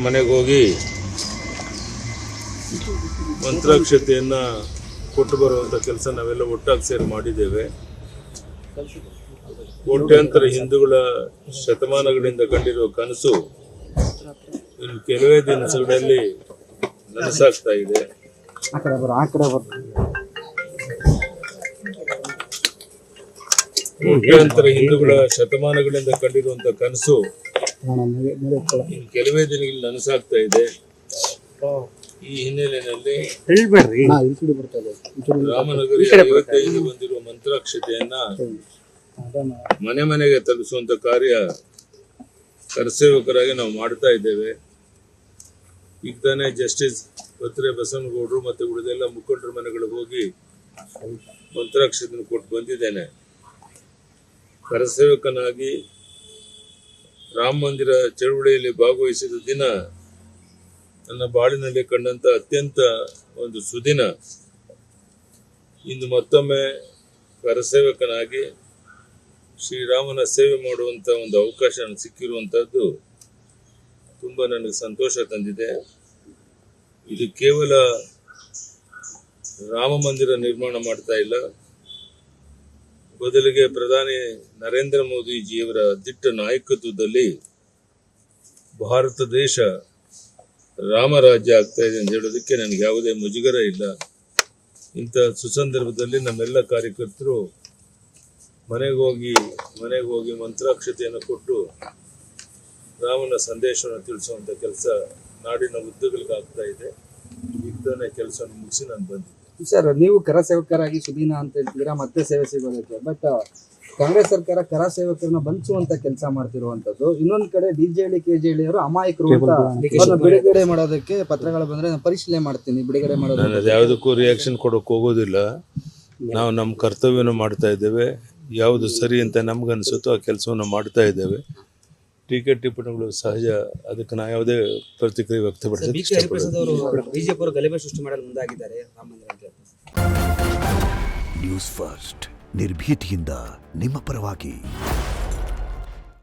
ಮನೆಗೆ ಹೋಗಿ ಮಂತ್ರಾಕ್ಷತೆಯನ್ನು ಕೊಟ್ಟು ಬರುವಂಥ ಕೆಲಸ ನಾವೆಲ್ಲ ಒಟ್ಟಾಗಿ ಸೇರಿ ಮಾಡಿದ್ದೇವೆ. ಕೋಟ್ಯಾಂತರ ಹಿಂದೂಗಳ ಶತಮಾನಗಳಿಂದ ಕಂಡಿರುವ ಕನಸು ಇನ್ನು ಕೆಲವೇ ದಿನಗಳಲ್ಲಿ ನನಸಾಗ್ತಾ ಇದೆ. ಕೋಟ್ಯಾಂತರ ಹಿಂದೂಗಳ ಶತಮಾನಗಳಿಂದ ಕಂಡಿರುವಂತ ಕನಸು ಇನ್ನು ಕೆಲವೇ ದಿನಗಳಲ್ಲಿ ನನಸಾಗ್ತಾ ಇದೆ. ಈ ಹಿನ್ನೆಲೆಯಲ್ಲಿ ರಾಮನಗರಿ ಅಯೋಧ್ಯೆಯಿಂದ ಬಂದಿರುವ ಮಂತ್ರಾಕ್ಷತೆಯನ್ನ ಮನೆ ಮನೆಗೆ ತಲುಪಿಸುವಂತ ಕಾರ್ಯ ಕರಸೇವಕರಾಗಿ ನಾವು ಮಾಡ್ತಾ ಇದ್ದೇವೆ. ಈಗ ತಾನೇ ಜಸ್ಟಿಸ್ ಪತ್ರೆ ಬಸವನಗೌಡರು ಮತ್ತೆ ಉಳಿದೆಲ್ಲ ಮುಖಂಡರ ಮನೆಗಳಿಗೆ ಹೋಗಿ ಮಂತ್ರಾಕ್ಷತೆಯನ್ನು ಕೊಟ್ಟು ಬಂದಿದ್ದೇನೆ. ಕರಸೇವಕನಾಗಿ ರಾಮ ಮಂದಿರ ಚಳುವಳಿಯಲ್ಲಿ ಭಾಗವಹಿಸಿದ ದಿನ ನನ್ನ ಬಾಳಿನಲ್ಲಿ ಕಂಡಂತ ಅತ್ಯಂತ ಒಂದು ಸುದಿನ. ಇಂದು ಮತ್ತೊಮ್ಮೆ ಕರಸೇವಕನಾಗಿ ಶ್ರೀರಾಮನ ಸೇವೆ ಮಾಡುವಂತ ಒಂದು ಅವಕಾಶ ಸಿಕ್ಕಿರುವಂತಹದ್ದು ತುಂಬಾ ನನಗೆ ಸಂತೋಷ ತಂದಿದೆ. ಇದು ಕೇವಲ ರಾಮ ಮಂದಿರ ನಿರ್ಮಾಣ ಮಾಡ್ತಾ ಇಲ್ಲ, ಬದಲಿಗೆ ಪ್ರಧಾನಿ ನರೇಂದ್ರ ಮೋದಿಜಿಯವರ ದಿಟ್ಟ ನಾಯಕತ್ವದಲ್ಲಿ ಭಾರತ ದೇಶ ರಾಮರಾಜ್ಯ ಆಗ್ತಾ ಇದೆ ಅಂತ ಹೇಳೋದಕ್ಕೆ ನನಗೆ ಯಾವುದೇ ಮುಜುಗರ ಇಲ್ಲ. ಇಂಥ ಸುಸಂದರ್ಭದಲ್ಲಿ ನಮ್ಮೆಲ್ಲ ಕಾರ್ಯಕರ್ತರು ಮನೆಗೆ ಹೋಗಿ ಮಂತ್ರಾಕ್ಷತೆಯನ್ನು ಕೊಟ್ಟು ರಾಮನ ಸಂದೇಶವನ್ನು ತಿಳಿಸುವಂತ ಕೆಲಸ ನಾಡಿನ ಉದ್ದಗಲಿಗೆ ಆಗ್ತಾ ಇದೆ. ಈಗ ಕೆಲಸವನ್ನು ಮುಗಿಸಿ ನಾನು ಬಂದಿದ್ದೆ. ಸರ್, ನೀವು ಕರ ಸೇವಕರಾಗಿ ಸುದೀನ ಅಂತ ಹೇಳ್ತಿದ್ದೀರಾ, ಮತ್ತೆ ಸೇವೆ ಸಿಗೋದಕ್ಕೆ. ಬಟ್ ಕಾಂಗ್ರೆಸ್ ಸರ್ಕಾರ ಕರ ಸೇವಕರನ್ನ ಬಂಧಿಸುವಂತ ಕೆಲಸ ಮಾಡ್ತಿರುವಂತದ್ದು. ಇನ್ನೊಂದ್ ಕಡೆ ಡಿಜೆಡಿ ಕೆಜೆಡಿ ಅವರು ಅಮಾಯಕರು ಅಂತ ಬಿಡುಗಡೆ ಮಾಡೋದಕ್ಕೆ ಪತ್ರಗಳು ಬಂದ್ರೆ ನಾನು ಪರಿಶೀಲನೆ ಮಾಡ್ತೀನಿ, ಬಿಡುಗಡೆ ಮಾಡೋದು. ನಾನು ಯಾವುದಕ್ಕೂ ರಿಯಾಕ್ಷನ್ ಕೊಡೋಕೆ ಹೋಗೋದಿಲ್ಲ. ನಾವು ನಮ್ಮ ಕರ್ತವ್ಯನ ಮಾಡ್ತಾ ಇದ್ದೇವೆ. ಯಾವುದು ಸರಿ ಅಂತ ನಮ್ಗನ್ಸುತ್ತೋ ಆ ಕೆಲಸವನ್ನು ಮಾಡ್ತಾ ಇದ್ದೇವೆ. ಟೀಕೆ ಟಿಪ್ಪಣಿಗಳು ಸಹಜ, ಅದಕ್ಕೆ ನಾವು ಯಾವುದೇ ಪ್ರತಿಕ್ರಿಯೆ ವ್ಯಕ್ತಪಡಿಸೋದು ಇಷ್ಟಪಡ್ತೀನಿ. ಬಿಜೆಪಿ ಅವರು ಗಲಭೆ ಸೃಷ್ಟಿ ಮಾಡಲು ಮುಂದಾಗಿದ್ದಾರೆ ರಾಮ ಮಂದಿರ. ನ್ಯೂಸ್ ಫಸ್ಟ್, ನಿರ್ಭೀತಿಯಿಂದ ನಿಮ್ಮ ಪರವಾಗಿ.